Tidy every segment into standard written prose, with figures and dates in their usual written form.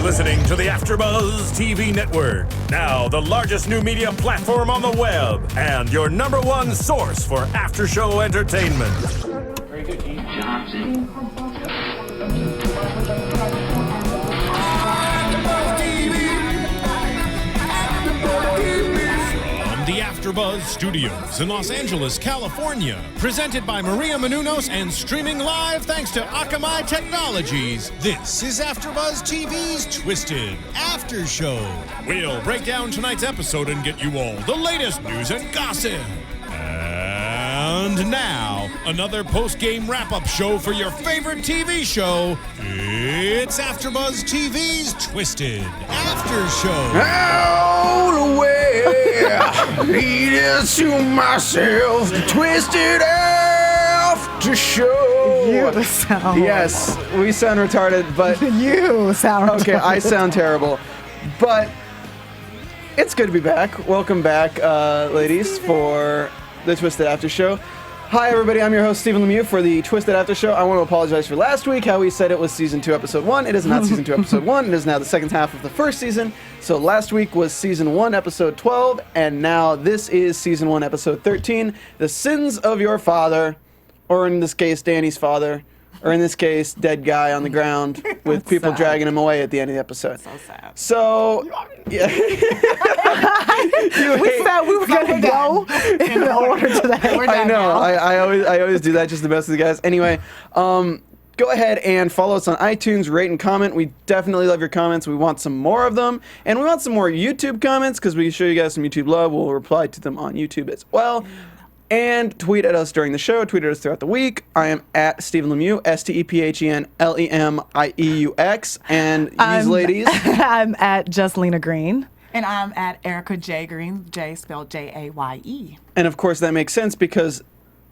You're listening to the AFTERBUZZ TV Network, now the largest new media platform on the web, and your #1 source for after-show entertainment. Very good, Keith. Johnson. The AFTERBUZZ Studios in Los Angeles, California. Presented by Maria Menounos and streaming live thanks to Akamai Technologies. This is AFTERBUZZ TV's Twisted After Show. We'll break down tonight's episode and get you all the latest news and gossip. And now, another post-game wrap-up show for your favorite TV show. It's AFTERBUZZ TV's Twisted After Show. All the way, leading to myself, the Twisted After Show. You sound Yes, we sound retarded, but you sound okay. I sound terrible, but it's good to be back. Welcome back, ladies, for the Twisted After Show. Hi, everybody. I'm your host, Stephen Lemieux, for the Twisted After Show. I want to apologize for last week, how we said it was Season 2, Episode 1. It is not Season 2, Episode 1. It is now the second half of the first season. So last week was Season 1, Episode 12, and now this is Season 1, Episode 13, The Sins of Your Father, or in this case, Danny's father, or in this case, dead guy on the ground with people dragging him away at the end of the episode. So sad. So, yeah. We said we were going to go in order to that. I know. I always do that just to mess with you guys. Anyway, go ahead and follow us on iTunes, rate and comment. We definitely love your comments. We want some more of them. And we want some more YouTube comments because we show you guys some YouTube love. We'll reply to them on YouTube as well. And tweet at us during the show. Tweet at us throughout the week. I am at Stephen Lemieux, StephenLemieux. And these ladies. I'm at Just Lina Green. And I'm at Erica J. Green, J spelled J-A-Y-E. And of course that makes sense because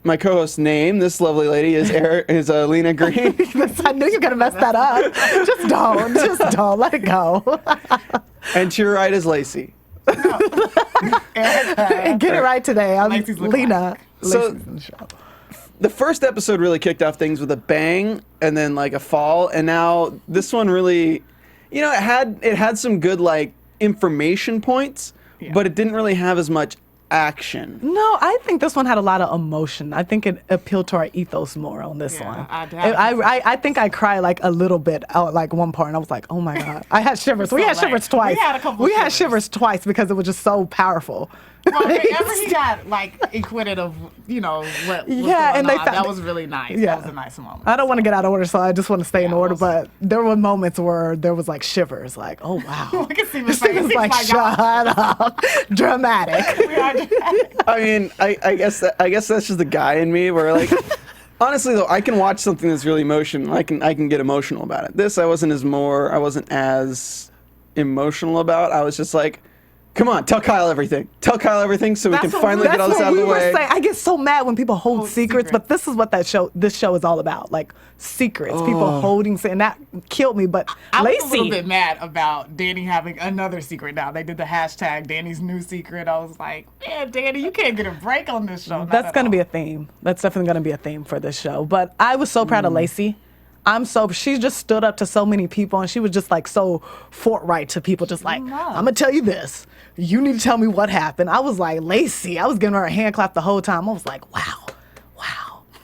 my co-host's name, this lovely lady, is Lina Green. I knew you were going to mess that up. Just don't. Let it go. And to your right is Lacey. Get it right today. I'm Lina. So the first episode really kicked off things with a bang and then like a fall, and now this one really, you know, it had some good like information points, but it didn't really have as much action. No, I think this one had a lot of emotion. I think it appealed to our ethos more on this one. I think I cried like a little bit out like one part, and I was like, oh my God. I had shivers. We had shivers twice. We had shivers twice because it was just so powerful. Well, whenever he got like acquitted of, you know, what was going on, that was really nice. Yeah. That was a nice moment. I don't want to get out of order, so I just want to stay in order. But there were moments where there was like shivers, like, oh wow. Look at Stephen's face. Stephen's like, shut up, dramatic. We are dramatic. I mean, I guess that's just the guy in me where like. Honestly, though, I can watch something that's really emotional. I can get emotional about it. This I wasn't as emotional about. I was just like, come on, tell Kyle everything. Tell Kyle everything so we can finally get all this out of the way. I get so mad when people hold secrets, but this is what this show is all about. Like secrets, people holding, and that killed me. But I was Lacey, a little bit mad about Danny having another secret now. They did the hashtag Danny's new secret. I was like, man, Danny, you can't get a break on this show. That's going to be a theme. That's definitely going to be a theme for this show. But I was so proud of Lacey. She just stood up to so many people, and she was just like so forthright to people, just like, I'm gonna tell you this. You need to tell me what happened. I was like, Lacey, I was giving her a hand clap the whole time. I was like, wow.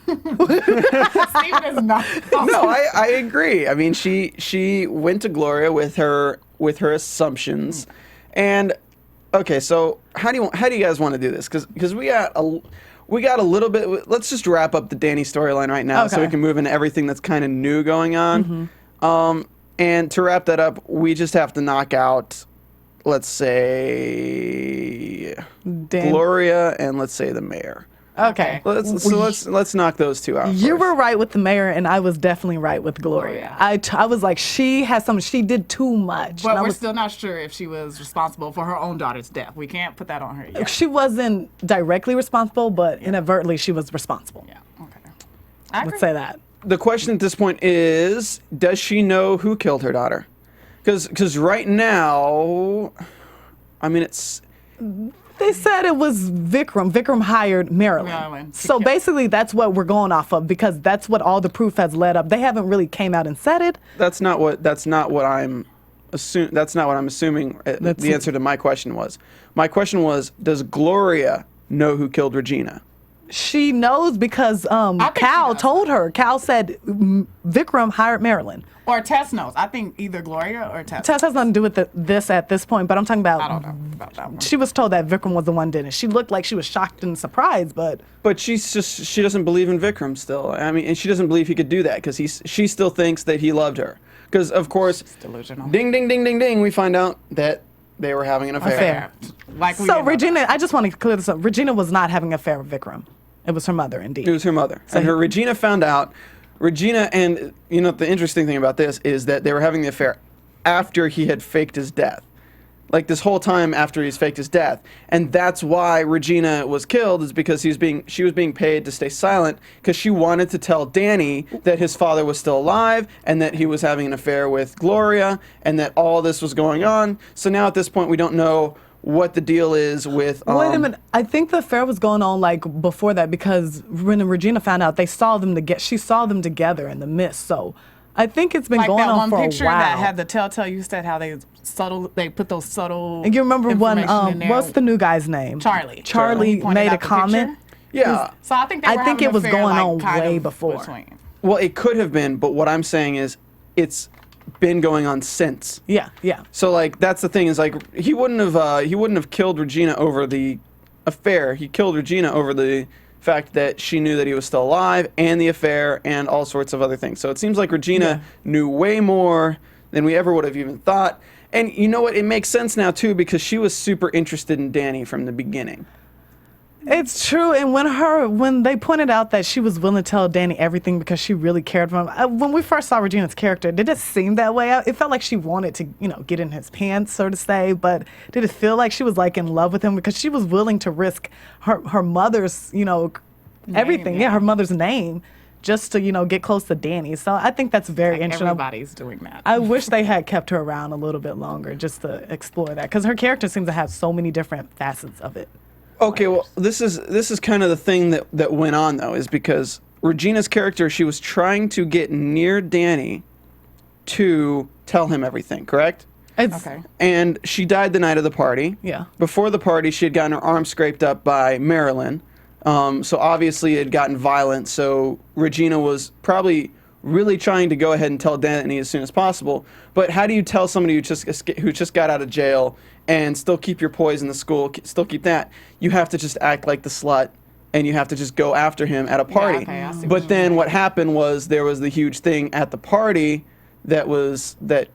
Stephen is not. No, I agree. I mean, she went to Gloria with her assumptions, and okay. So how do you guys want to do this? Because we got a little bit. Let's just wrap up the Danny storyline right now, so we can move into everything that's kind of new going on. And to wrap that up, we just have to knock out, let's say, Gloria and let's say the mayor. Okay. Let's knock those two out. You first. were right with the mayor, and I was definitely right with Gloria. I was like, she did too much. But we're still not sure if she was responsible for her own daughter's death. We can't put that on her yet. She wasn't directly responsible, but inadvertently she was responsible. Yeah. Okay. Let's say that. The question at this point is, does she know who killed her daughter? Because right now, I mean, it's... They said it was Vicram. Vicram hired Marilyn. So basically that's what we're going off of, because that's what all the proof has led up. They haven't really came out and said it. That's not what I'm That's not what I'm assuming. The answer to my question was. My question was, does Gloria know who killed Regina? She knows because think she Cal does. told her. Cal said Vicram hired Marilyn. Or Tess knows. I think either Gloria or Tess. Tess has nothing to do with this at this point, but I'm talking about. I don't know about that one. She was told that Vicram was the one did it. She looked like she was shocked and surprised, but But she doesn't believe in Vikram still. I mean, and she doesn't believe he could do that because she still thinks that he loved her. Because of course, delusional. ding ding ding ding ding, we find out that they were having an affair. Like we so didn't know Regina. that. I just want to clear this up. Regina was not having an affair with Vicram. It was her mother, indeed. It was her mother, and her Regina found out. Regina, and you know the interesting thing about this is that they were having the affair after he had faked his death. Like this whole time after he's faked his death, and that's why Regina was killed, is because she was being paid to stay silent because she wanted to tell Danny that his father was still alive and that he was having an affair with Gloria and that all this was going on. So now at this point we don't know what the deal is with. Wait a minute. I think the affair was going on like before that because when Regina found out, she saw them together in the mist. So I think it's been Like going that on one for a picture while. that had the telltale. You said how they put those subtle. And you remember when information in there. what's the new guy's name? Charlie. Charlie He pointed made a out the comment. picture. Yeah. So I think they were I think having it was an affair, going like, on kind way of before. between. Well, it could have been, but what I'm saying is it's been going on since. Yeah, yeah. So like that's the thing is like he wouldn't have killed Regina over the affair. He killed Regina over the fact that she knew that he was still alive and the affair and all sorts of other things. So it seems like Regina knew way more than we ever would have even thought. And you know what? It makes sense now too because she was super interested in Danny from the beginning. It's true, and when they pointed out that she was willing to tell Danny everything because she really cared for him. When we first saw Regina's character, did it seem that way? It felt like she wanted to, get in his pants, so to say. But did it feel like she was like in love with him because she was willing to risk her mother's, everything, her mother's name, just to get close to Danny. So I think that's very interesting. Everybody's doing that. I wish they had kept her around a little bit longer just to explore that because her character seems to have so many different facets of it. Okay, well, this is kind of the thing that went on, though, is because Regina's character, she was trying to get near Danny to tell him everything, correct? Okay. And she died the night of the party. Yeah. Before the party, she had gotten her arm scraped up by Marilyn. So obviously it had gotten violent, so Regina was probably really trying to go ahead and tell Danny as soon as possible. But how do you tell somebody who just got out of jail and still keep your poise in the school, still keep that? You have to just act like the slut, and you have to just go after him at a party. okay, I see what But you're then what happened was there was the huge thing at the party that was it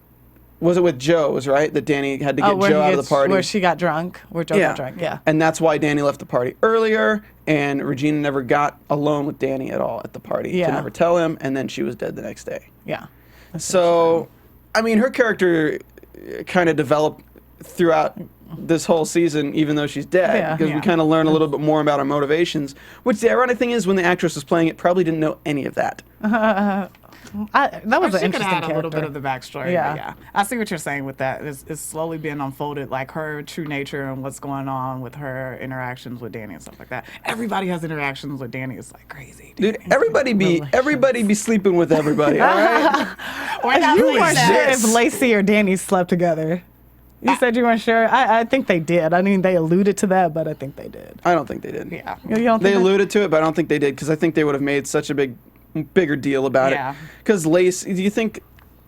with Joe's, right? That Danny had to get Joe out of the party. Where she got drunk, where Joe got drunk, yeah. And that's why Danny left the party earlier, and Regina never got alone with Danny at all at the party. Yeah. To never tell him, and then she was dead the next day. Yeah. So, I mean, her character kind of developed throughout this whole season, even though she's dead, Yeah. because we Yeah. kind of learn a little bit more about her motivations, which the ironic thing is when the actress was playing it, probably didn't know any of that. That was an She could interesting have had character. a little bit of the backstory. Yeah. Yeah. I see what you're saying with that. It's slowly being unfolded, like her true nature and what's going on with her interactions with Danny and stuff like that. Everybody has interactions with Danny. It's like crazy. Dude, everybody be sleeping with everybody, all right? We're not You doing weren't that. sure if Lacey or Danny slept together. You said you weren't sure. I think they did. I mean, they alluded to that, but I think they did. I don't think they did. Yeah. You don't They think alluded to it, but I don't think they did because I think they would have made such a bigger deal about Yeah. it. Because Lacey, do you think?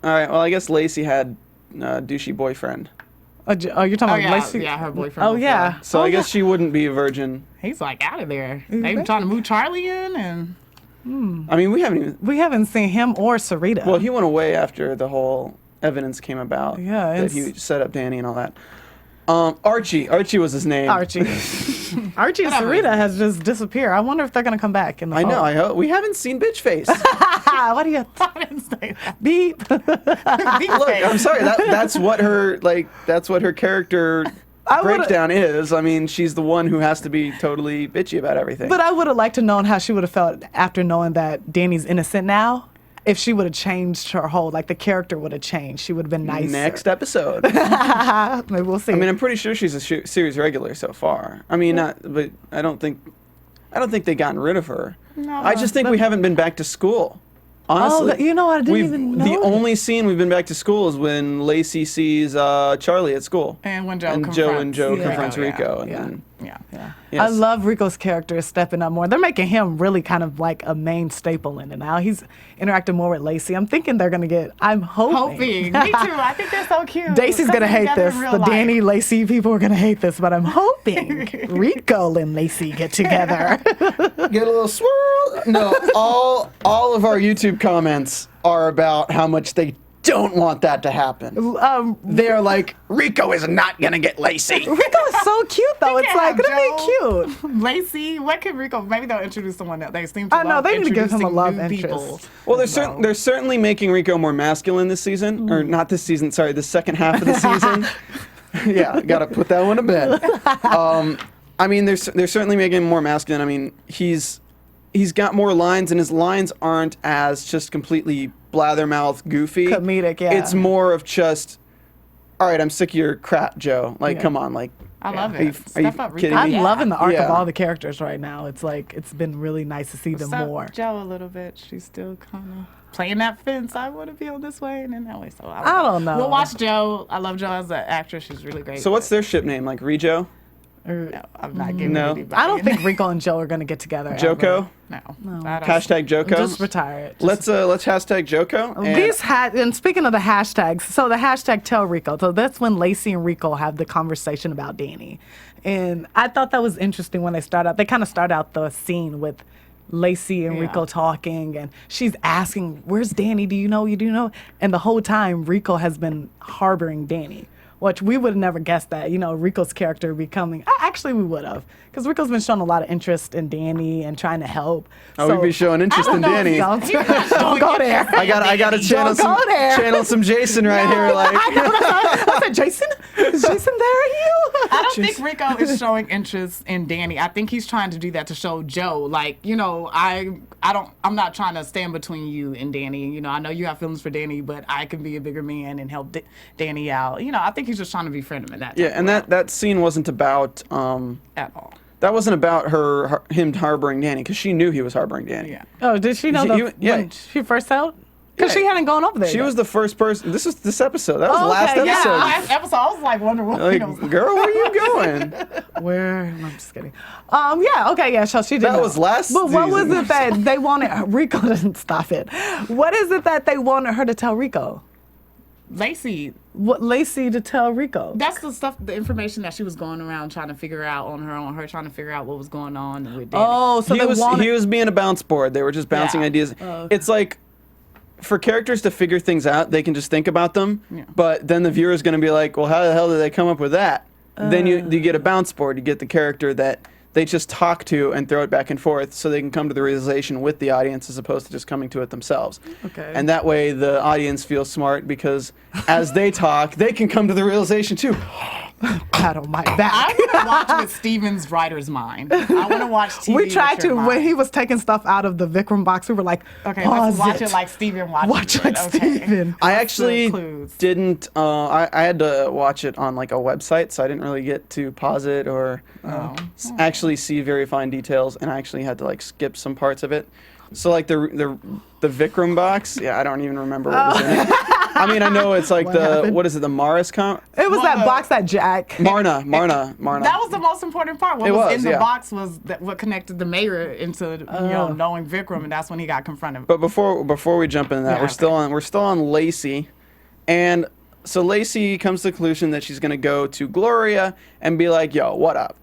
All right, well, I guess Lacey had a douchey boyfriend, you're talking Oh, about yeah. Lacey? Yeah, her boyfriend. Oh, before. yeah. so I guess she wouldn't be a virgin. He's like out of there. They were trying to move Charlie in and. I mean, we haven't even. We haven't seen him or Sarita. Well, he went away after the whole evidence came about. Yeah, that it's- he set up Danny and all that. Archie was his name. Archie. Archie and Sarita has just disappeared. I wonder if they're going to come back in the I know. fall. I hope we haven't seen bitch face. What do you... I didn't say that. Beep. Look, I'm sorry. That's what her character breakdown is. I mean, she's the one who has to be totally bitchy about everything. But I would have liked to known how she would have felt after knowing that Danny's innocent now. If she would have changed her whole, like the character would have changed. She would have been nicer. Next episode. Maybe we'll see. I mean, I'm pretty sure she's a series regular so far. I mean, but I don't think they've gotten rid of her. No. I just think we haven't been back to school. Honestly, Oh, you know what? I didn't even know The that. only scene we've been back to school is when Lacey sees Charlie at school. And when Joe and confronts Joe Rico, confronts yeah. Rico. And Yeah. then, Yeah. yes. I love Rico's character stepping up more. They're making him really kind of like a main staple in it now. He's interacting more with Lacey. I'm thinking they're gonna get. I'm hoping. Me too. I think they're so cute. Daisy's gonna hate this. The Danny Lacey people are gonna hate this, but I'm hoping Rico and Lacey get together. Get a little swirl. No, all of our YouTube comments are about how much they don't want that to happen. They're like, Rico is not gonna get Lacey. Rico is so cute though. It's like, it'll be cute. Lacey, what can Rico? Maybe they'll introduce someone else. They seem to I know, love they need to give him a introducing love new interest. people. Well, they're certainly making Rico more masculine this season, or not this season. Sorry, the second half of the season. Yeah, gotta put that one to bed. I mean, they're certainly making him more masculine. I mean, he's got more lines, and his lines aren't as just completely blathermouth goofy. Comedic, yeah. It's more of just, all right, I'm sick of your crap, Joe. Like, Yeah. come on, like. I love Are you- it. are you Step up, kidding Rico. me? I'm loving the arc of Yeah. all the characters right now. It's like it's been really nice to see them Step more. Joe a little bit. She's still kind of playing that fence. I want to feel this way and then that way. So I don't know. We'll watch Joe. I love Joe as an actress. She's really great. So what's their ship name? Like Rejo? No, I'm not giving No. anybody. I don't think Rico and Joe are gonna get together. Joko? No. I don't- Hashtag Joko? Just retire it. Let's hashtag Joko. And And speaking of the hashtags, so the hashtag tell Rico. So that's when Lacey and Rico have the conversation about Danny. And I thought that was interesting when they start out. They kind of start out the scene with Lacey and Yeah. Rico talking, and she's asking, "Where's Danny? Do you know? You do know?" And the whole time, Rico has been harboring Danny. Which we would have never guessed that, Rico's character becoming. Actually, we would have, because Rico's been showing a lot of interest in Danny and trying to help. Oh, we'd be showing interest in Danny. Don't go there. I got to channel Don't go there. some Jason right here. Like, I said, Jason? Is Jason there? You? I don't think Rico is showing interest in Danny. I think he's trying to do that to show Joe, like, I'm not trying to stand between you and Danny. I know you have feelings for Danny, but I can be a bigger man and help Danny out. I think he's just trying to befriend him in that. yeah, type and of that scene wasn't about at all. that wasn't about him harboring Danny, because she knew he was harboring Danny. Yeah. Oh, did she know when she first out? Because Yeah. she hadn't gone over there She yet. was the first person. This episode. That was Oh, last okay, yeah. episode. Last episode, I was like wondering what Like, girl, where are you going? Where? I'm just kidding. Yeah, okay, yeah, so she did That know. was last But what was season. it that they wanted, Rico didn't stop it. What is it that they wanted her to tell Rico? Lacey. What Lacey to tell Rico? That's the information that she was going around trying to figure out on her own. Her trying to figure out what was going on with Danny. Oh, so they wanted... He was being a bounce board. They were just bouncing Yeah. ideas. Oh, okay. It's like, for characters to figure things out, they can just think about them. Yeah. But then the viewer's going to be like, well, how the hell did they come up with that? Then you get a bounce board. You get the character that they just talk to and throw it back and forth, so they can come to the realization with the audience as opposed to just coming to it themselves. Okay. And that way the audience feels smart, because as they talk, they can come to the realization too. Pat on my I back. want to watch with Steven's writer's mind. I want to watch TV. We tried with your to, when mind. he was taking stuff out of the Vicram box, we were like, Okay, pause let's watch it like Steven watches Watch it. like Okay. Steven. I What's the actually clues? didn't. I had to watch it on like a website, so I didn't really get to pause it or actually see very fine details, and I actually had to like skip some parts of it. So like the Vicram box, yeah, I don't even remember what was in it. I mean, I know it's like happened? what is it, the Morris It was that box that Jack. Marna. That was the most important part. What It was was, in the yeah. box was what connected the mayor into knowing Vicram, and that's when he got confronted. But before we jump into that, Yeah, we're still on Lacey, and so Lacey comes to the conclusion that she's gonna go to Gloria and be like, "Yo, what up?"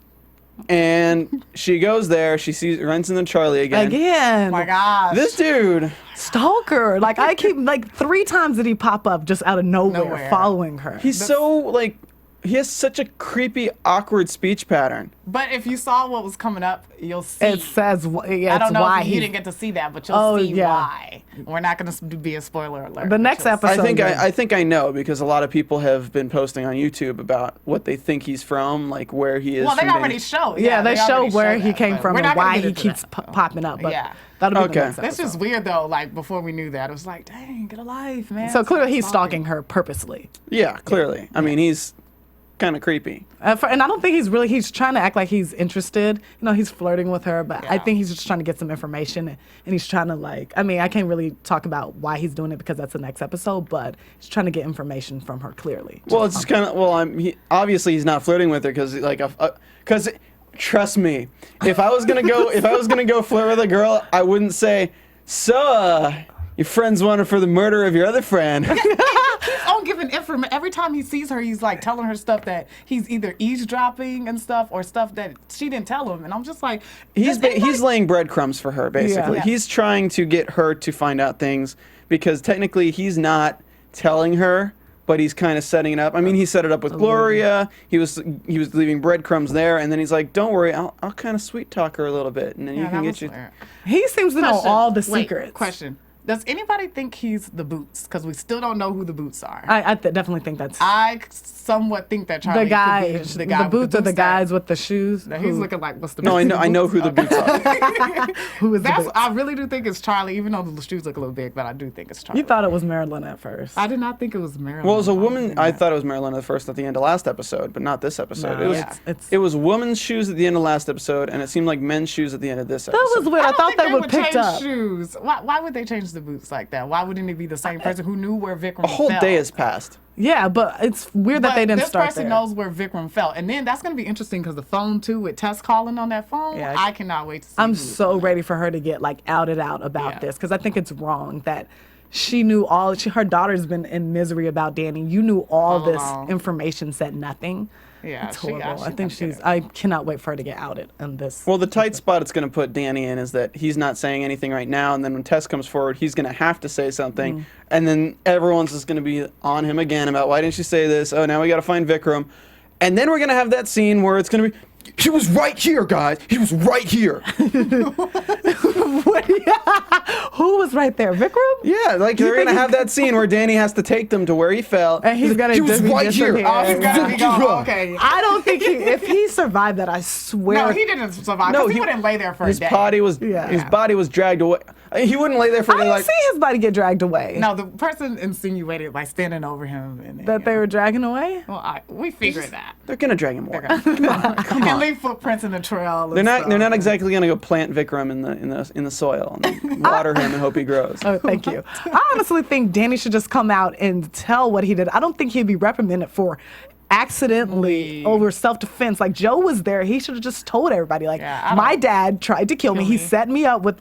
And she goes there. She runs into Charlie again. Again. oh my gosh. This dude, Stalker. Like, I keep, like, 3 times did he pop up just out of nowhere. Following her. he's so like, he has such a creepy, awkward speech pattern. But if you saw what was coming up, you'll see. It says, I it's don't know why if you he... didn't get to see that, but you'll Oh, see yeah. why. We're not going to be a spoiler alert. The next but you'll see. episode. I think I know, because a lot of people have been posting on YouTube about what they think he's from, like where he is. Well, they from already Danny. show. Yeah, they show already where show he that, came but from we're and not gonna why get he into keeps that. popping up. But Yeah. that'll be Okay. the next That's episode. just weird, though. Like, before we knew that, it was like, dang, get a life, man. So It's clearly like he's stalking her purposely. Yeah, clearly. I mean, he's kind of creepy. And I don't think he's trying to act like he's interested. You know, he's flirting with her, but I think he's just trying to get some information. And he's trying to I can't really talk about why he's doing it because that's the next episode, but he's trying to get information from her clearly. Well, it's kind of, obviously he's not flirting with her because trust me, if I was going to go flirt with a girl, I wouldn't say, so, your friend's wanted for the murder of your other friend. He's on giving information. Every time he sees her, he's like telling her stuff that he's either eavesdropping and stuff or stuff that she didn't tell him. And I'm just like, he's laying breadcrumbs for her, basically. Yeah. He's trying to get her to find out things because technically he's not telling her, but he's kind of setting it up. I mean, he set it up with Gloria. He was leaving breadcrumbs there, and then he's like, "Don't worry, I'll kind of sweet talk her a little bit, and then you can get you." He seems to know all the secrets. Question. Does anybody think he's the Boots? Because we still don't know who the Boots are. I definitely think that's I somewhat think that Charlie the guy. could be the guy The Boots are the that- guys with the shoes. that he's looking like, what's the No, Boots? I know who the Boots are. Who is the Boots? I really do think it's Charlie, even though the shoes look a little big, but I do think it's Charlie. You thought it was Marilyn at first. I did not think it was Marilyn. Well, it was a woman. I thought it was Marilyn at first at the end of last episode, but not this episode. No, it was it's- it was women's shoes at the end of last episode, and it seemed like men's shoes at the end of this episode. That was weird. I don't thought think they would pick change up. shoes. Why would they change the boots like that? Why wouldn't it be the same person who knew where Vicram A whole fell? day has passed. Yeah, but it's weird that But they didn't this start person there. knows where Vicram fell, and then that's going to be interesting because the phone too with Tess calling on that phone. Yeah. I cannot wait to see. I'm who's so on that. ready for her to get outed out about Yeah. this because I think it's wrong that she knew all. Her daughter's been in misery about Danny. You knew all this along. information, said nothing. Yeah, It's she- horrible. she I think gonna get she's. it. I cannot wait for her to get outed in this. Well, the tight spot it's going to put Danny in is that he's not saying anything right now, and then when Tess comes forward, he's going to have to say something, and then everyone's just going to be on him again about why didn't she say this? Oh, now we got to find Vicram, and then we're going to have that scene where it's going to be, he was right here, guys. He was right here. Who was right there? Vikram? Yeah, like they're going to have that scene where Danny has to take them to where he fell. And he's gonna he was be right here. disappear. Oh, he's got to be gone. Okay. I don't think if he survived that, I swear. No, he didn't survive. No, No, he he- wouldn't lay there for His a day. body was dragged away. He wouldn't lay there for I a day didn't like. see his body get dragged away. No, the person insinuated by standing over him. And, That they were dragging away? Well, we figured that. They're gonna drag him away. Come on. Leave footprints in the trail. They're not exactly gonna go plant Vicram in the soil and water him and hope he grows. Oh, thank you. I honestly think Danny should just come out and tell what he did. I don't think he'd be reprimanded for accidentally over self-defense. Like Joe was there. He should have just told everybody, like, Yeah, my dad tried to kill me. He me. set me up with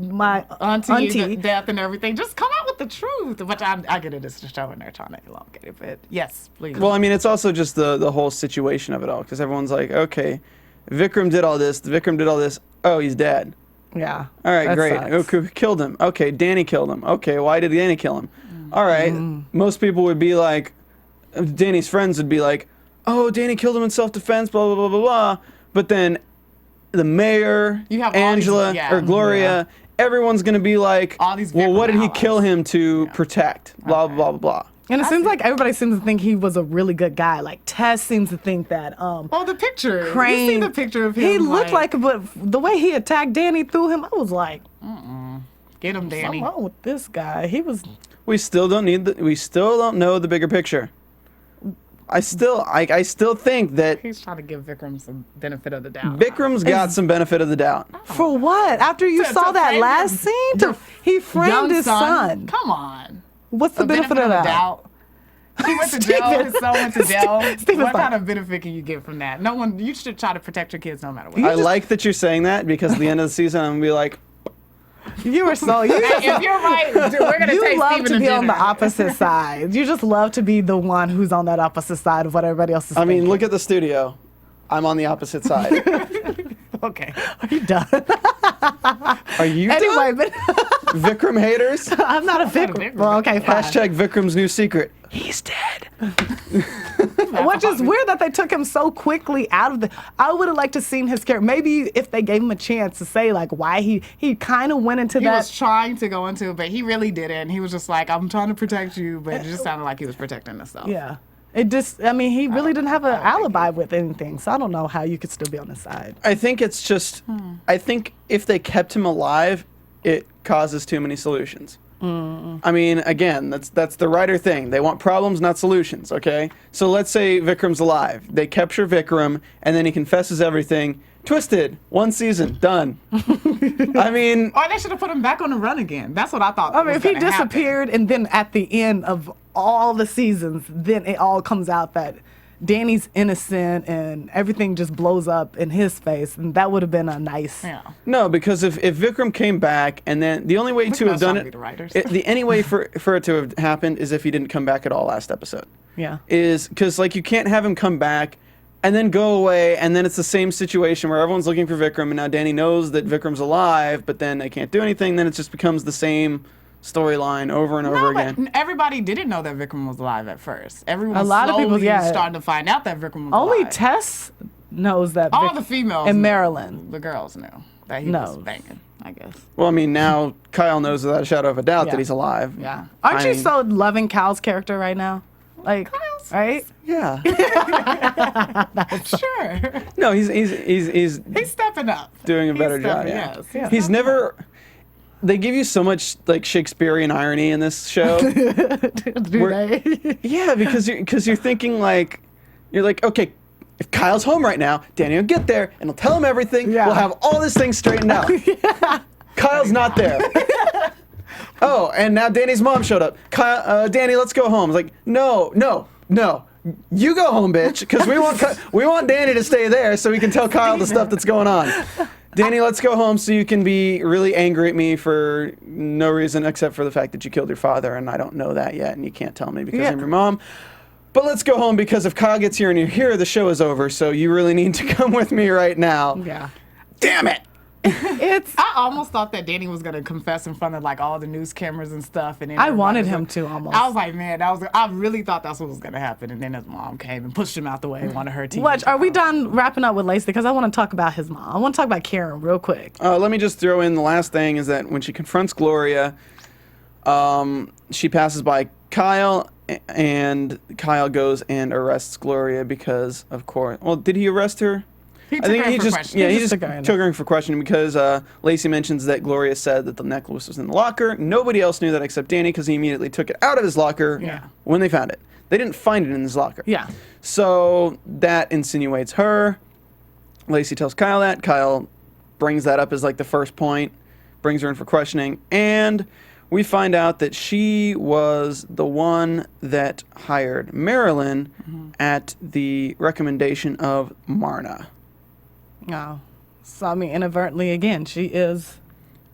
my auntie. Death and everything. Just come out with the truth. Which I get it. It's just show and they're trying to elongate it. But yes, please. Well, I mean, it's also just the whole situation of it all, because everyone's like, okay, Vicram did all this. Vicram did all this. Oh, he's dead. Yeah. All right, that great. sucks. Okay, who killed him? Okay, Danny killed him. Okay, why did Danny kill him? All right, most people would be like, Danny's friends would be like, oh, Danny killed him in self-defense, blah, blah, blah, blah, blah. But then the mayor, You have all Angela, these- yeah. or Gloria, everyone's going to be like, All these well, what did he Vicram kill him to protect? Blah, blah, blah, blah. And it seems like everybody seems to think he was a really good guy. Like Tess seems to think that oh, the picture. Crane. You see the picture of him. He looked like, but the way he attacked Danny through him, I was like, Get him, Danny. what's wrong with this guy? He was. We still don't know the bigger picture. I still think that He's trying to give Vikram some benefit of the doubt. Vikram's got some benefit of the doubt. For what? After you To- saw to that frame last your- scene, your he framed Young his son. Come on. What's the benefit of the that? doubt. He went to jail. Stephen. His son went to jail. Stephen's What fine. kind of benefit can you get from that? No one. You should try to protect your kids no matter what. I like that you're saying that, because at the end of the season, I'm gonna be like, You were so you. Hey, if you're right, dude, we're gonna You take love Stephen to be on the dinner. opposite side. You just love to be the one who's on that opposite side of what everybody else is I mean, thinking. look at the studio. I'm on the opposite side. Okay. Are you done? Are you Anyway, done? but Vikram haters? I'm not a Vikram. Well, okay, fine. Hashtag Vikram's new secret. He's dead. Which is weird that they took him so quickly out of the. I would have liked to seen his character. Maybe if they gave him a chance to say like why he kind of went into He that. was trying to go into it, but he really didn't. He was just like, I'm trying to protect you, but it just sounded like he was protecting himself. Yeah. It just. I mean, he really didn't have an alibi with anything, so I don't know how you could still be on his side. I think it's just, I think if they kept him alive, it causes too many solutions. I mean, again, that's the writer thing. They want problems, not solutions, okay? So let's say Vikram's alive. They capture Vikram, and then he confesses everything. Twisted, 1 season, done. I mean... Or they should have put him back on the run again. That's what I thought. I mean, if he disappeared and then at the end of all the seasons, then it all comes out that Danny's innocent and everything just blows up in his face, and that would have been a nice... Yeah. No, because if Vikram came back, and then the only way to have done it... The any way for it to have happened is if he didn't come back at all last episode. Yeah. Is because, like, you can't have him come back and then go away, and then it's the same situation where everyone's looking for Vikram, and now Danny knows that Vikram's alive, but then they can't do anything, then it just becomes the same storyline over and over again. But everybody didn't know that Vikram was alive at first. Everyone A lot of people, yeah. starting to find out that Vikram was Only alive. Tess knows that. All the females and knew. Marilyn. The girls knew that he was banging, I guess. Well, I mean, now Kyle knows without a shadow of a doubt Yeah. that he's alive. Yeah. Aren't you so loving Kyle's character right now? Like, right? Yeah. Sure. No, he's He's stepping up. doing a better job. stepping- Yeah. yes, he's He's stepping never. They give you so much like Shakespearean irony in this show. Do they? Yeah, because you're thinking like, you're like, okay, if Kyle's home right now, Danny will get there and he'll tell him everything. Yeah. We'll have all this thing straightened out. Kyle's not there. Oh, and now Danny's mom showed up. Danny, let's go home. I was like, no. You go home, bitch, because we want Danny to stay there so we can tell Kyle the stuff that's going on. Danny, let's go home so you can be really angry at me for no reason except for the fact that you killed your father, and I don't know that yet, and you can't tell me because I'm your mom. But let's go home because if Kyle gets here and you're here, the show is over, so you really need to come with me right now. Yeah. Damn it! I almost thought that Danny was gonna confess in front of like all the news cameras and stuff, and then I wanted him to almost. I was like, man, I really thought that's what was gonna happen, and then his mom came and pushed him out the way, and wanted her team. What, are we done wrapping up with Lacey? Because I want to talk about his mom. I want to talk about Karen real quick. Let me just throw in the last thing is that when she confronts Gloria, she passes by Kyle, and Kyle goes and arrests Gloria because, of course, well, did he arrest her? He took her for questioning. he just took her in for questioning because Lacey mentions that Gloria said that the necklace was in the locker. Nobody else knew that except Danny because he immediately took it out of his locker when they found it. They didn't find it in his locker. Yeah. So that insinuates her. Lacey tells Kyle that. Kyle brings that up as like the first point, brings her in for questioning, and we find out that she was the one that hired Marilyn at the recommendation of Marna. Oh. So, I mean, inadvertently, again, she is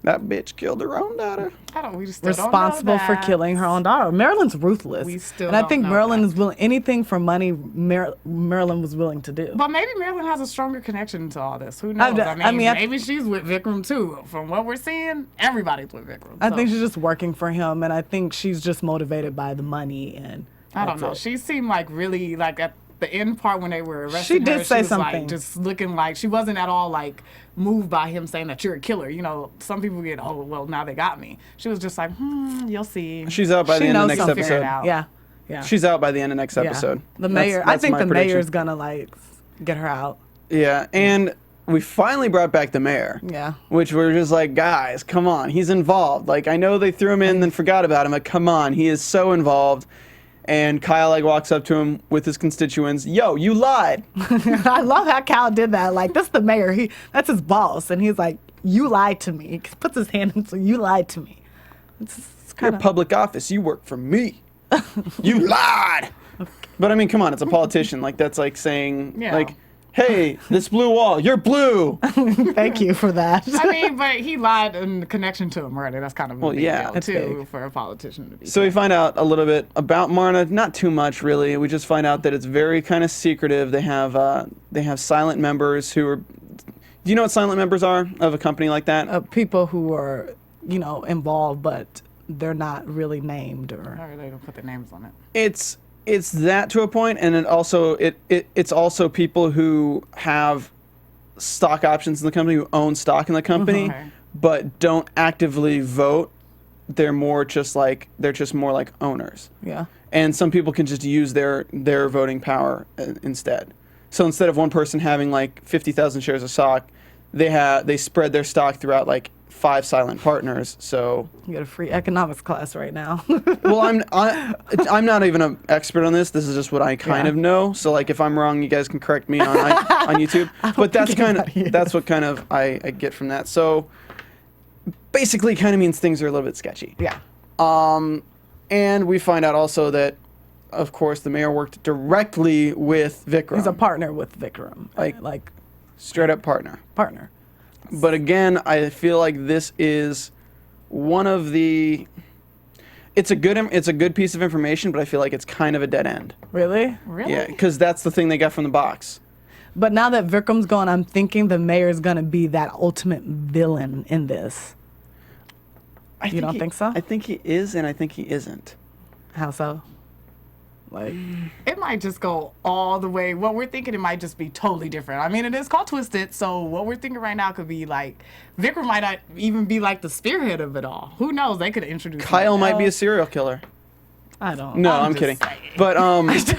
That bitch killed her own daughter. We just still don't know responsible for that. killing her own daughter. Marilyn's ruthless. We still and I don't think know Marilyn that. is willing, anything for money, Marilyn was willing to do. But maybe Marilyn has a stronger connection to all this. Who knows? I mean, maybe she's with Vicram too. From what we're seeing, everybody's with Vicram. I think she's just working for him, and I think she's just motivated by the money. And I don't know. it. She seemed like really like at the end part when they were arresting She did her, say was something. Like, just looking like she wasn't at all like moved by him saying that you're a killer. You know, some people get, oh well, now they got me. She was just like, you'll see. She's out by the She end of knows next something. episode. out. Yeah, yeah. She's out by the end of next Yeah. episode. The mayor. I That's think my the prediction. mayor's gonna like get her out. Yeah, and we finally brought back the mayor. Yeah. Which we're just like, guys, come on, he's involved. Like, I know they threw him in, then forgot about him, but come on, he is so involved. And Kyle like walks up to him with his constituents. Yo, you lied. I love how Cal did that. Like, that's the mayor. That's his boss, and he's like, "You lied to me." He puts his hand in, so you lied to me. It's You're kind a of public office. You work for me. You lied. But I mean, come on, it's a politician. Like that's like saying, Yeah. like, hey, this blue wall, you're blue. Thank you for that. I mean, but he lied in connection to a murder. That's kind of a big yeah, deal, that's too, big. for a politician to be. So we find out a little bit about Marna. Not too much, really. We just find out that it's very kind of secretive. They have silent members who are. Do you know what silent members are of a company like that? People who are, involved, but they're not really named or. Or they don't put their names on it. It's that to a point, and it's also people who have stock options in the company, who own stock in the company, Okay. but don't actively vote. They're just more like owners. Yeah. And some people can just use their voting power instead. So instead of one person having like 50,000 shares of stock, they spread their stock throughout like 5 silent partners. So, You get a free economics class right now. well, I'm not even an expert on this. This is just what I kind of know. So, like, if I'm wrong, you guys can correct me on YouTube. But that's what kind of I get from that. So, basically, kind of means things are a little bit sketchy. Yeah. And we find out also that, of course, the mayor worked directly with Vicram. He's a partner with Vicram. Like straight up partner. Partner. But again, I feel like this is one of the. It's a good piece of information, but I feel like it's kind of a dead end. Really? Really? Yeah, because that's the thing they got from the box. But now that Vikram's gone, I'm thinking the mayor's going to be that ultimate villain in this. You don't think so? I think he is, and I think he isn't. How so? Like, It might just go all the way. What we're thinking, it might just be totally different. I mean, it is called Twisted, so what we're thinking right now could be like, Vicram might not even be like the spearhead of it all. Who knows? They could introduce Kyle might be a else. serial killer. I don't. No, I'm I'm just kidding. saying. But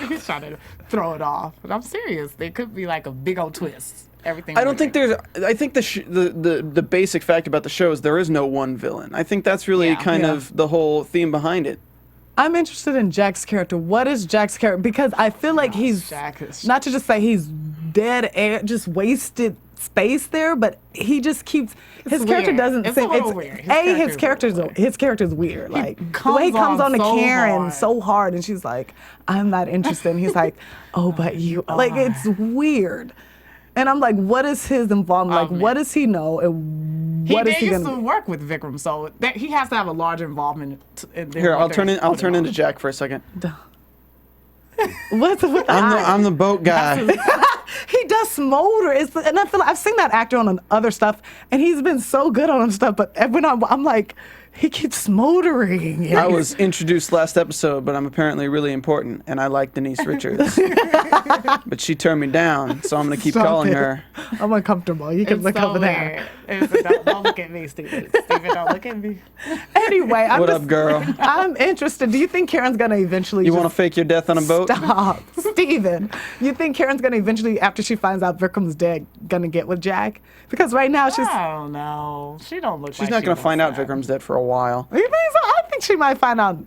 He's trying to throw it off. But I'm serious. They could be like a big old twist. Everything. I don't think there's. I think the basic fact about the show is there is no one villain. I think that's really Yeah. kind of the whole theme behind it. I'm interested in Jack's character. What is Jack's character? Because I feel like he's Jack is- not to just say he's dead air, just wasted space there, but he just keeps his character weird. doesn't It's seem. a little weird. His character's weird. Like the way he comes on to so Karen hard. so hard, and she's like, "I'm not interested." And he's like, "Oh, but you." Like it's weird. And I'm like, what is his involvement? Like, man. what does he know? And He what is did he used gonna to work with Vicram, so that he has to have a large involvement. Here, I'll turn into Jack for a second. What's with the I'm the boat guy. He does smolder. And I feel like I've seen that actor on other stuff, and he's been so good on stuff. But when I'm like, he keeps smoldering. I was introduced last episode, but I'm apparently really important, and I like Denise Richards. But she turned me down, so I'm gonna keep Stop calling it. her. I'm uncomfortable. You can look over there. Don't look at me, Stephen. Stephen, don't look at me. Anyway, What up, girl? I'm interested. Do you think Karen's gonna eventually? You want to fake your death on a boat? Stop, Steven. You think Karen's gonna eventually, after she finds out Vikram's dead, gonna get with Jack? Because right now she's. I don't know. She don't look. She's not gonna find out Vikram's dead for a while. You think so? I think she might find out.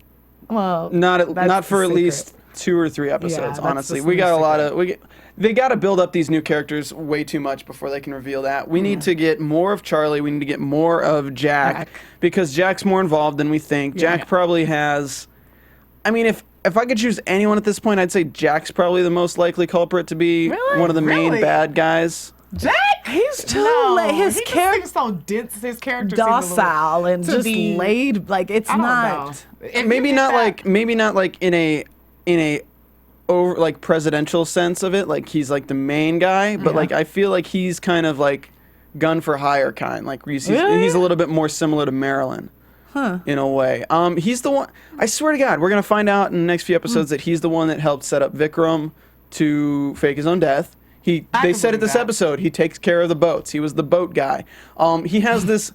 Well, Not that's for the at secret. least 2 or 3 Yeah, episodes. that's Honestly, the we got a secret. lot of they got to build up these new characters way too much before they can reveal that. We need to get more of Charlie. We need to get more of Jack. Because Jack's more involved than we think. Jack probably has. I mean, if I could choose anyone at this point, I'd say Jack's probably the most likely culprit to be Really? one of the main Really? bad guys. Jack. He's too No, like his he just character seems so dense. His character seems a little- docile and to just be- laid. Like it's I don't not. know. If Maybe you not get that- like in a over like presidential sense of it, like he's like the main guy, but like I feel like he's kind of like gun for hire kind. Like he's a little bit more similar to Marilyn. In a way. He's the one, I swear to God, we're going to find out in the next few episodes that he's the one that helped set up Vicram to fake his own death. They can said it believe this that. episode, he takes care of the boats. He was the boat guy. He has this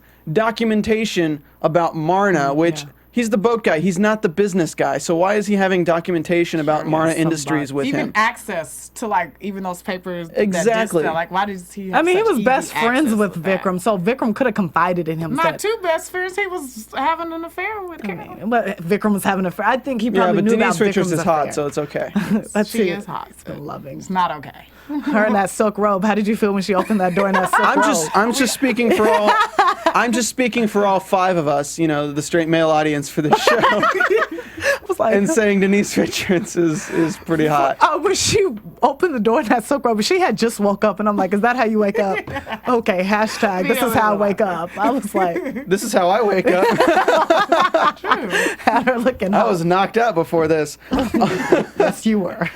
documentation about Marna, which he's the boat guy. He's not the business guy. So why is he having documentation about Marna Industries with even him? access to like even those papers. Exactly. That like why does he? I Have mean, he such was easy best friends access with to that? Vikram, so Vikram could have confided in him. Not two best friends. He was having an affair with Karen. But Vikram was having a friend. I think he Yeah, probably but knew Denise about Richards Vikram's is hot, affair. so it's okay. Let's She see. is hot. It's been loving. It's not okay. Her in that silk robe. How did you feel when she opened that door in that silk robe? I'm just speaking for all. I'm just speaking for all 5 of us. You know, the straight male audience for this show, I was like, and saying Denise Richards is pretty hot. when she opened the door in that silk robe, she had just woke up, and I'm like, is that how you wake up? Okay, hashtag, this is how I wake up. I was like, This is how I wake up. had her looking I up. was knocked out before this. Yes, you were.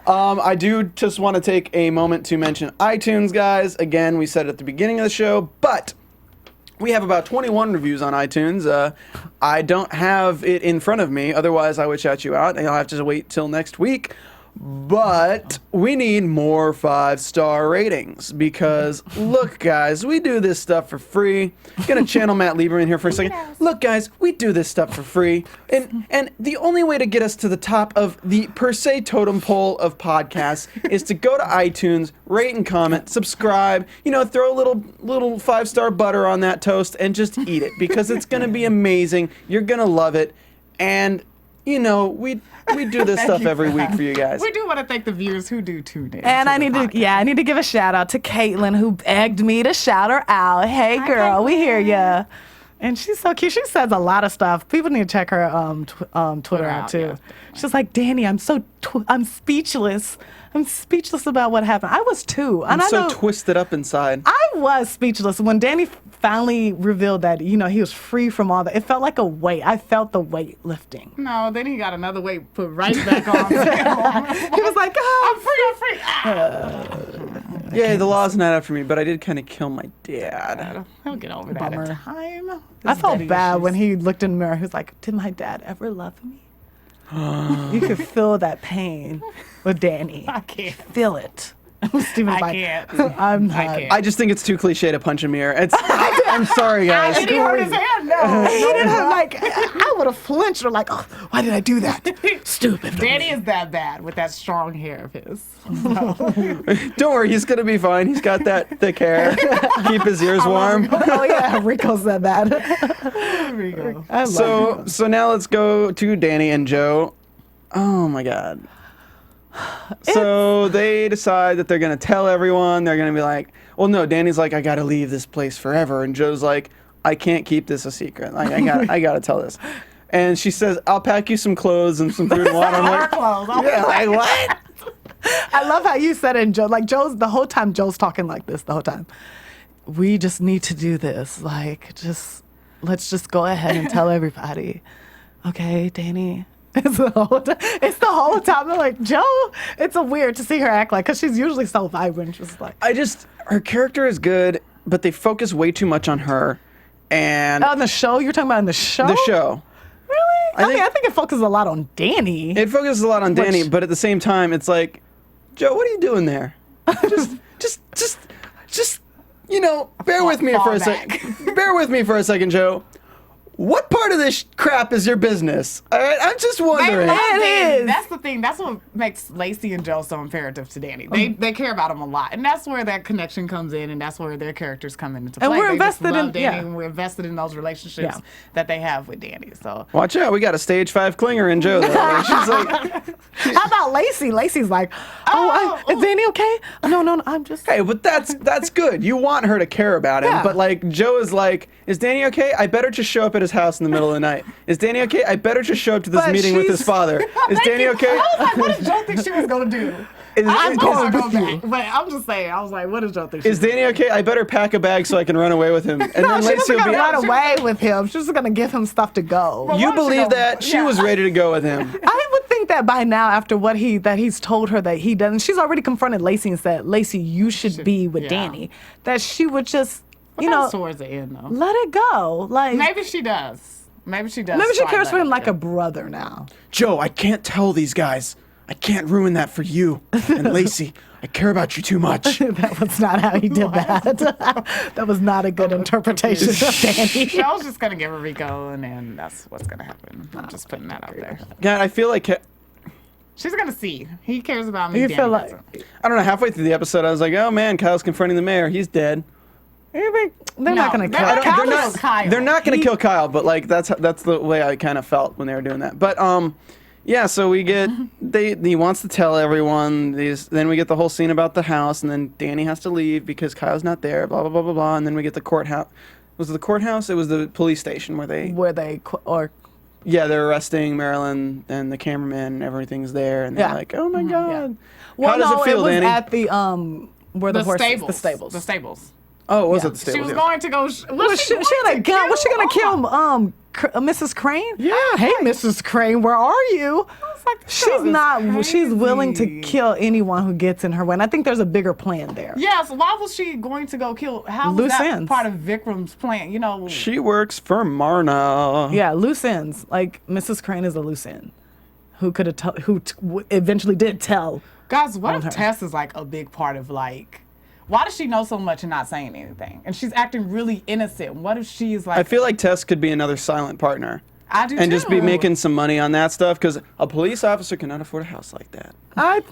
I do just want to take a moment to mention iTunes, guys. Again, we said it at the beginning of the show, but we have about 21 reviews on iTunes. I don't have it in front of me, otherwise I would shout you out. I'll have to wait till next week. But we need more 5-star ratings because, look, guys, we do this stuff for free. Gonna channel Matt Lieber in here for a second. Look, guys, we do this stuff for free. And the only way to get us to the top of the per se totem pole of podcasts is to go to iTunes, rate and comment, subscribe, throw a little 5-star butter on that toast and just eat it because it's gonna be amazing. You're gonna love it. And, we do this stuff every week for you guys. We do want to thank the viewers who do tune in. And I need to give a shout out to Caitlin who begged me to shout her out. Hey girl, we hear ya. And she's so cute. She says a lot of stuff. People need to check her Twitter out too. Yeah. She's like, Danny, I'm speechless. I'm speechless about what happened. I was too. And I'm so twisted up inside. I was speechless when Danny finally revealed that, he was free from all that. It felt like a weight. I felt the weight lifting. No, then he got another weight put right back on. He was like, I'm free. Yeah, the law's not after me, but I did kind of kill my dad. He'll get over that in time. I felt bad when he looked in the mirror. He was like, did my dad ever love me? You could feel that pain with Danny. I can't feel it. Steven's I can't. I'm not. I just think it's too cliche to punch a mirror. I'm sorry, guys. Did he hurt his hand? No. He didn't have I would have flinched or like, oh, why did I do that? Stupid. Danny is that bad with that strong hair of his. No. Don't worry, he's gonna be fine. He's got that thick hair. Keep his ears warm. Oh yeah, Rico said that. Rico. So now let's go to Danny and Joe. Oh my God. So they decide that they're going to tell everyone. They're going to be like, well, no, Danny's like, I got to leave this place forever. And Joe's like, I can't keep this a secret. Like, I got to tell this. And she says, I'll pack you some clothes and some food and water. I'm like, yeah, like what? I love how you said it, and Joe. Like, the whole time Joe's talking like this the whole time. We just need to do this. Like, let's just go ahead and tell everybody. Okay, Danny. It's the whole time. They're like, Joe, it's so weird to see her act like, because she's usually so vibrant. Just like, her character is good, but they focus way too much on her. And on the show? You're talking about in the show? The show. Really? I think it focuses a lot on Danny. It focuses a lot on Danny, but at the same time, it's like, Joe, what are you doing there? just, bear with me for a second. Bear with me for a second, Joe. What part of this crap is your business? All right, I'm just wondering. It is. That's the thing. That's what makes Lacey and Joe so imperative to Danny. They care about him a lot, and that's where that connection comes in, and that's where their characters come into play. And we're invested in Danny, and we're invested in those relationships that they have with Danny. So watch out, we got a stage 5 clinger in Joe. Though. She's like, how about Lacey? Lacey's like, is Danny okay? No, I'm just. Hey, but that's good. You want her to care about him, but like Joe is like, is Danny okay? I better just show up at his house in the middle of the night. Is Danny okay? I better just show up to this meeting with his father. Is Danny okay? I was like, what does Joe think she was going to do? I'm going to go back. But I'm just saying, I was like, what does Joe think? Is Danny okay? I better pack a bag so I can run away with him. And then Lacey will be run away with him. She's just going to give him stuff to go. Well, you believe that? She was ready to go with him. I would think that by now, after what he's told her that he doesn't, she's already confronted Lacey and said, Lacey, you should be with Danny. That she would just, towards the end, though. Let it go. Like, maybe she does. Maybe she does. Maybe she cares for him like a brother now. Joe, I can't tell these guys. I can't ruin that for you. And Lacey, I care about you too much. That was not how he did that. That was not a good interpretation of Danny. I was just going to give her Rico, and then that's what's going to happen. I'm just putting that out there. God, I feel like... She's going to see. He cares about me. You feel like... I don't know, halfway through the episode, I was like, oh man, Kyle's confronting the mayor. He's dead. They're not going to kill Kyle. They're not going to kill Kyle, but like that's the way I kind of felt when they were doing that. But yeah, so we get he wants to tell everyone these. Then we get the whole scene about the house, and then Danny has to leave because Kyle's not there. Blah blah blah blah blah. And then we get the courthouse. Was it the courthouse? It was the police station they're arresting Marilyn and the cameraman. And everything's there, and they're like, oh my god. Well, how does it feel, was Danny? At the where the horses, the stables. Oh, it was at the stables. She was going to go. She had a gun. Was she going to kill Mrs. Crane? Yeah. Hey, Mrs. Crane, where are you? She's not. Crazy. She's willing to kill anyone who gets in her way. And I think there's a bigger plan there. Yeah. So why was she going to go kill? How was that part of Vikram's plan? She works for Marna. Yeah, loose ends. Like Mrs. Crane is a loose end. who could have eventually did tell. Guys, what on if her. Tess is like a big part of like, why does she know so much and not saying anything? And she's acting really innocent. What if she is like? I feel like Tess could be another silent partner. I do And too. just be making some money on that stuff, because a police officer cannot afford a house like that.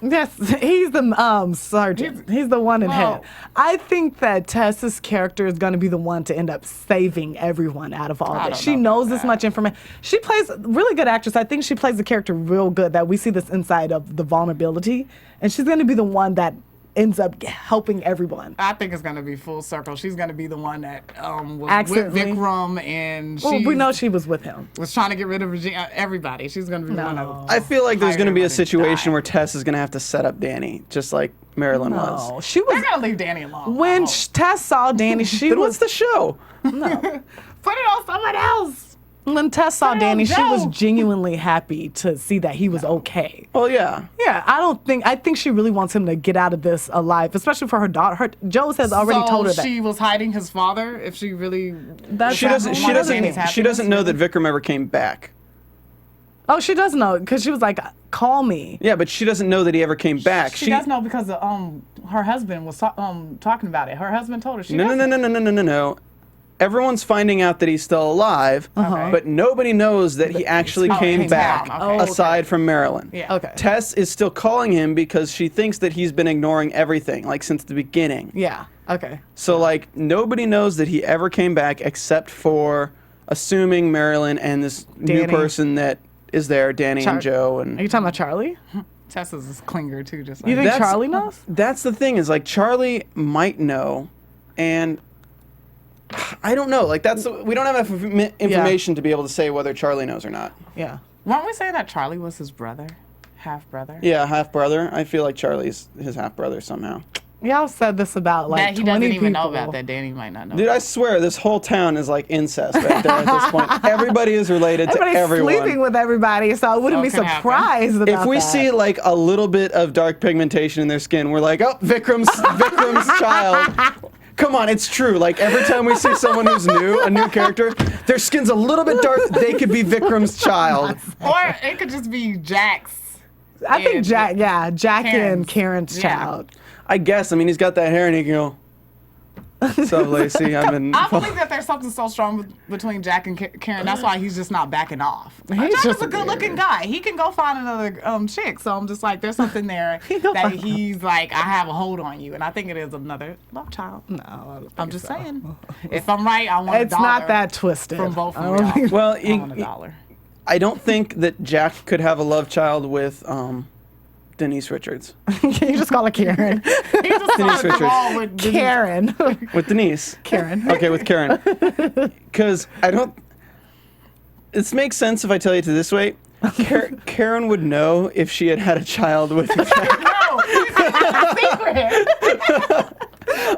Yes, he's the sergeant. He's the one in head. I think that Tess's character is going to be the one to end up saving everyone out of all I this. don't She know knows about this that. much information. She plays a really good actress. I think she plays the character real good, that we see this inside of the vulnerability. And she's going to be the one that ends up helping everyone. I think it's gonna be full circle. She's gonna be the one that was with Accidentally. Vicram, and Well, she we know she was with him. was trying to get rid of Regina. Everybody. She's gonna be the one that. I feel like there's going to be a Everybody situation died. where Tess is going to have to set up Danny, just like Marilyn No, was. she They're was. gonna leave Danny alone. When I hope. Tess saw Danny, she Then was. what's the show? Put it on someone else. When Tess saw Put it on Danny, she was Joe. genuinely happy to see that he was okay. Well, yeah. Yeah, I think she really wants him to get out of this alive, especially for her daughter. Joe's has already So told her that. she was hiding his father. If she really, That's She doesn't. not- She Danny's doesn't. happiness, She doesn't know that Vicram ever came back. Oh, she does know, because she was like, call me. Yeah, but she doesn't know that he ever came back. she does know because her husband was talking about it. Her husband told her. She No, no, doesn't. no, no, no, no, no, no. Everyone's finding out that he's still alive, but nobody knows that he actually came came back, down. Oh, okay. aside from Marilyn. Yeah. Okay. Tess is still calling him because she thinks that he's been ignoring everything, like since the beginning. Yeah. Okay. So, like, nobody knows that he ever came back except for assuming Marilyn and this new Danny. person that is there, Danny and Joe. Are And you talking about Charlie? Tessa's is clinger too. Just like You think Charlie knows? That's the thing, is like Charlie might know, and I don't know. Like, we don't have enough information to be able to say whether Charlie knows or not. Yeah. weren't we saying that Charlie was his brother, half brother? Yeah, half brother. I feel like Charlie's his half brother somehow. Y'all said this about like That he 20 doesn't people. even know about that. Danny might not know. Dude, I swear this whole town is like incest right there at this point. Everybody is related to Everybody's everyone. sleeping with everybody, so I wouldn't So be it can happen. surprised about If we that. see like a little bit of dark pigmentation in their skin, we're like, oh, Vicram's child. Come on, it's true. Like every time we see someone who's new, a new character, their skin's a little bit dark. They could be Vikram's child. Or it could just be Jack's. I think and Jack and Karen's. Karen's Yeah. child. I guess. I mean, he's got that hair, and he can go. What's up, Lacey? I've been. I believe that there's something so strong between Jack and Karen. That's why he's just not backing off. Jack just is a good-looking guy. He can go find another chick. So I'm just like, there's something there go that find- he's like, I have a hold on you, and I think it is another love child. No, I don't think I'm just so. saying. If I'm right, I want It's $1 not that twisted. from both I of don't y'all. think- Well, I want $1. I don't think that Jack could have a love child with Denise Richards. you just call her Karen. He just Denise started Richards. wrong with Denise. Karen. With Denise. Karen. Okay, with Karen. Because I don't. This makes sense if I tell you it this way. Karen would know if she had had a child with Jack. No, it's a secret.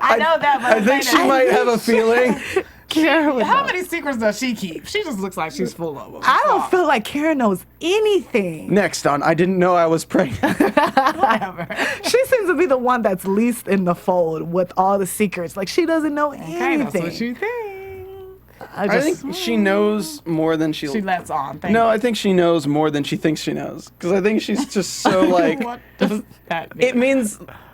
I know that, but I think she might have a feeling. Karen would How know. many secrets does she keep? She just looks like she's full of them. I don't feel like Karen knows anything. Next on, I didn't know I was pregnant. Whatever. She seems to be the one that's least in the fold with all the secrets. Like she doesn't know Okay, anything. that's what you think. I think she knows more than she. She lets on. Thank No, you. I think she knows more than she thinks she knows. Because I think she's just so like. What does that mean?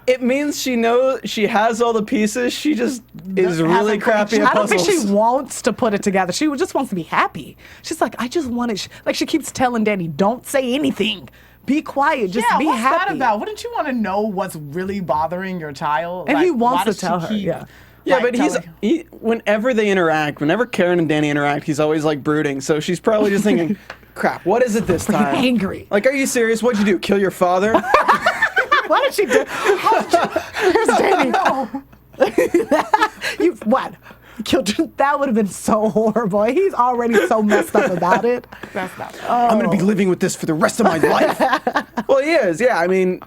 It means she knows she has all the pieces. She just is really hasn't put crappy it- at I don't puzzles. think she wants to put it together. She just wants to be happy. She's like, I just want it. Like she keeps telling Danny, don't say anything. Be quiet. Just yeah, be what's happy. that about? Wouldn't you want to know what's really bothering your child? And Like, he wants why to does she tell her, keep, yeah. Yeah, like, but whenever they interact, whenever Karen and Danny interact, he's always like brooding. So she's probably just thinking, crap, what is it this time? angry. Like, are you serious? What'd you do? Kill your father? Why did she do? Here's Danny. You what? Killed you? That would have been so horrible. He's already so messed up about it. That's not. I'm going to be living with this for the rest of my life. Well, he is. Yeah, I mean,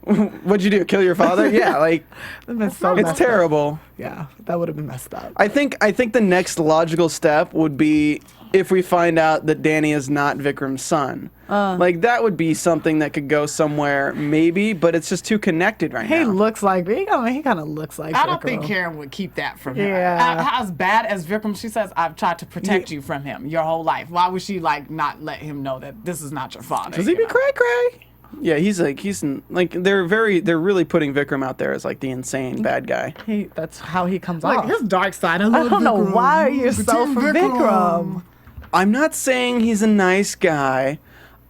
What'd you do? Kill your father? Yeah, like That'd been so it's messed up. terrible. Yeah, that would have been messed up. I think the next logical step would be if we find out that Danny is not Vikram's son. Like that would be something that could go somewhere, maybe, but it's just too connected right He now. looks like he kind of looks like. I don't Vikram. think Karen would keep that from him. Yeah. As bad as Vicram, she says, I've tried to protect you from him your whole life. Why would she like not let him know that this is not your father? Does he you be know? cray cray? Yeah, he's they're really putting Vikram out there as like the insane bad guy. That's how he comes Like off. his dark side. I don't know why you're so for Vikram. I'm not saying he's a nice guy.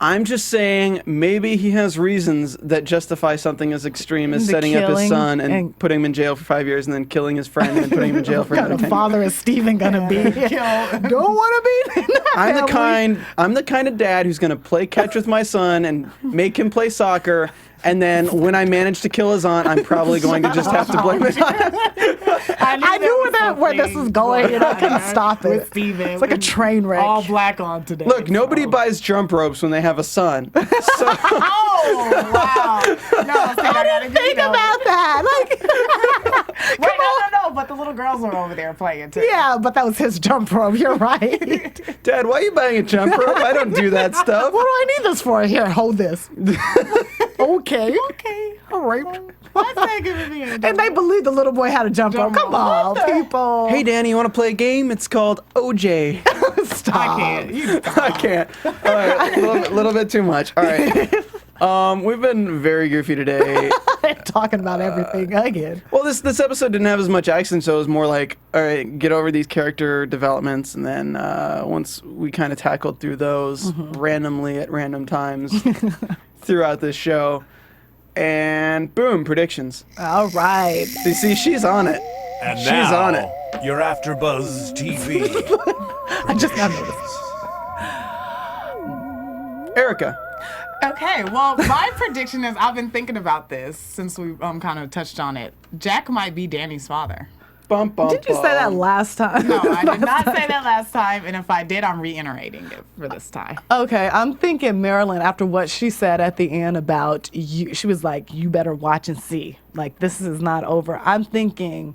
I'm just saying maybe he has reasons that justify something as extreme as The setting up his killing son and and- putting him in jail for 5 years and then killing his friend and then putting him in jail for What kind another of 10 father is Stephen gonna be? Don't want to be. in that I'm the kind of dad who's gonna play catch with my son and make him play soccer, and then when I manage to kill his aunt, I'm probably going to just have to blame it on him. I knew where this was going, and I couldn't stop With it. Steven. It's like a train wreck. All black on today. Look, nobody so. buys jump ropes when they have a son. So Oh, wow. No, see, I didn't Think about that. Like, Wait, no, but the little girls were over there playing too. yeah, but that was his jump rope. You're right. Dad, why are you buying a jump rope? I don't do that stuff. What do I need this for? Here, hold this. Okay. All right. Why's that giving me a And they believed the little boy had a jump rope. Come on, people. Hey, Danny, you want to play a game? It's called OJ. Stop. I can't. You I can't. All right, a little bit too much. All right. We've been very goofy today. Talking about everything again. Well, this episode didn't have as much action, so it was more like, all right, get over these character developments, and then once we kind of tackled through those randomly at random times throughout this show, and boom, predictions. All right. You see, she's on it. And She's now, on it. your AfterBuzz TV. I just got noticed. Erica. Okay, well, my prediction is I've been thinking about this since we kind of touched on it. Jack might be Danny's father. Bum, bum, Did you say that last time? No, I did not say that last time, and if I did, I'm reiterating it for this time. Okay, I'm thinking Marilyn, after what she said at the end about you, she was like, you better watch and see. Like, this is not over. I'm thinking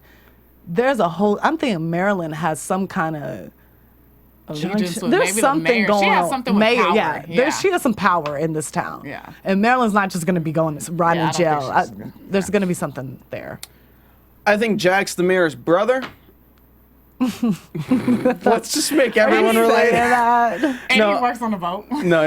Marilyn has some kind of Allegiance with there's maybe the something mayor. going She has on. something with Mayor, power. yeah. She has some power in this town. Yeah. And Marilyn's not just going to be going right Yeah, in I don't jail. think she's gonna- There's going to be something there. I think Jack's the mayor's brother. Let's just make everyone Say relate. that. And No. he works on the boat. No,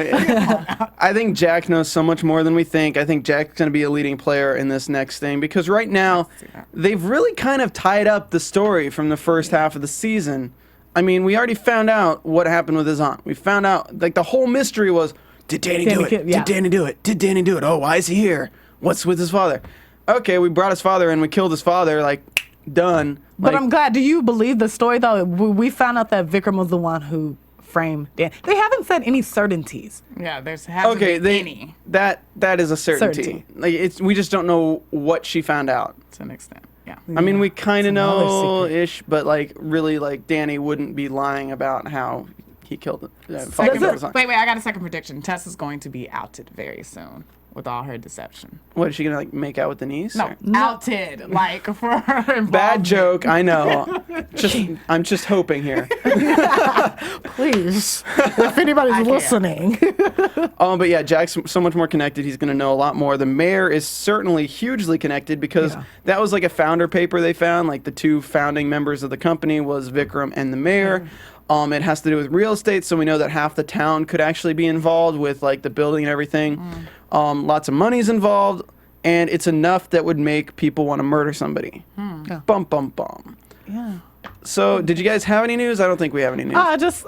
I think Jack knows so much more than we think. I think Jack's going to be a leading player in this next thing because right now they've really kind of tied up the story from the first half of the season. I mean, we already found out what happened with his aunt. We found out, like, the whole mystery was, did Danny do it? Yeah. Did Danny do it? Did Danny do it? Oh, why is he here? What's with his father? Okay, we brought his father and we killed his father, like, done. But Like, I'm glad. Do you believe the story, though? We found out that Vicram was the one who framed Dan. They haven't said any certainties. Yeah, there's hasn't okay, been any that is a certainty. Certainty. Like, we just don't know what she found out. to an extent. Yeah. I mean, we kind of another know-ish, but, like, really, like, Danny wouldn't be lying about how he killed Second, fucking his aunt. wait, I got a second prediction. Tess is going to be outed very soon with all her deception. What, is she going to, like, make out with Denise? No, or- outed, like, for her involvement. Bad joke, I know. I'm just hoping here. Please, if anybody's can't. listening. But yeah, Jack's so much more connected. He's going to know a lot more. The mayor is certainly hugely connected because that was like a founder paper they found. Like the two founding members of the company was Vicram and the mayor. It has to do with real estate, so we know that half the town could actually be involved with like the building and everything. Lots of money's involved, and it's enough that would make people want to murder somebody. Bum, bum, bum. Yeah. So, did you guys have any news? I don't think we have any news. I just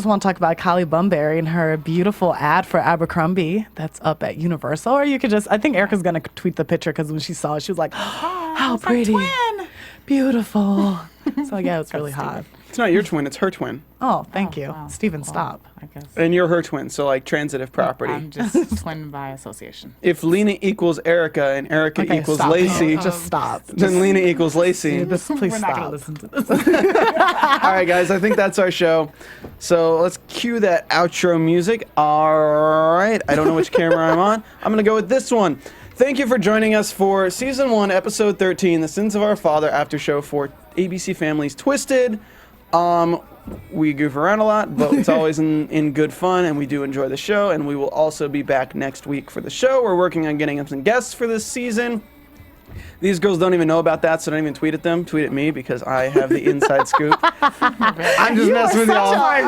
want to talk about Kylie Bunbury and her beautiful ad for Abercrombie that's up at Universal. Or you could just, I think Erica's going to tweet the picture because when she saw it, she was like, how it's her pretty. twin. Beautiful. So yeah, it's really hot. It's not your twin, it's her twin. Oh, thank you. Wow. Stephen, Well, stop. I guess. And you're her twin, so like transitive property. I'm just twin by association. If Lina equals Erica and Erica Okay, equals stop. Lacey, Just stop. then Lina equals Lacey. Please We're not going to stop. listen to this. All right, guys, I think that's our show. So let's cue that outro music. All right, I don't know which camera I'm on. I'm going to go with this one. Thank you for joining us for Season 1, Episode 13, The Sins of Our Father After Show for ABC Family's Twisted. We goof around a lot, but it's always in good fun, and we do enjoy the show, and we will also be back next week for the show. We're working on getting some guests for this season. These girls don't even know about that, so don't even tweet at them. Tweet at me because I have the inside scoop. I'm just messing with y'all.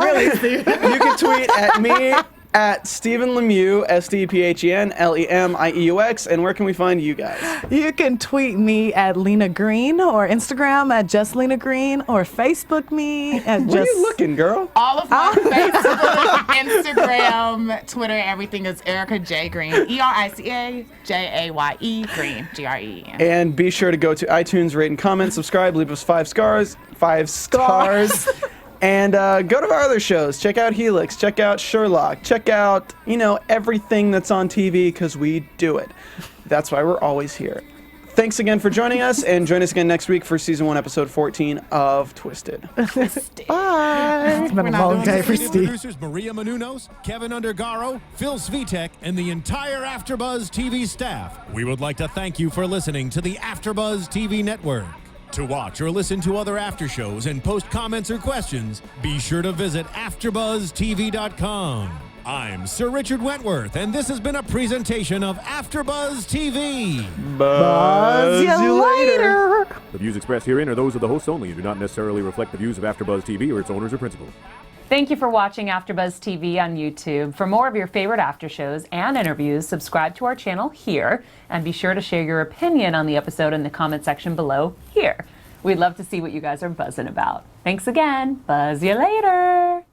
You can tweet at me at Stephen Lemieux, StephenLemieux, and where can we find you guys? You can tweet me at Lina Green or Instagram at just Lina Green or Facebook me at Where are you looking, girl? All of my Facebook, Instagram, Twitter, everything is Erica J. Green. ERICAJAYE Green. GREEN. And be sure to go to iTunes, rate and comment, subscribe, leave us 5 stars. 5 stars. And go to our other shows. Check out Helix. Check out Sherlock. Check out, everything that's on TV because we do it. That's why we're always here. Thanks again for joining us, and join us again next week for Season 1, Episode 14 of Twisted. Bye. It's been a long day for Steve. Producers Maria Menounos, Kevin Undergaro, Phil Svitek, and the entire AfterBuzz TV staff. We would like to thank you for listening to the AfterBuzz TV network. To watch or listen to other after shows and post comments or questions, be sure to visit AfterBuzzTV.com. I'm Sir Richard Wentworth, and this has been a presentation of AfterBuzz TV. Buzz you later. The views expressed herein are those of the hosts only and do not necessarily reflect the views of AfterBuzz TV or its owners or principals. Thank you for watching AfterBuzz TV on YouTube. For more of your favorite after shows and interviews, subscribe to our channel here, and be sure to share your opinion on the episode in the comment section below here. We'd love to see what you guys are buzzing about. Thanks again. Buzz you later.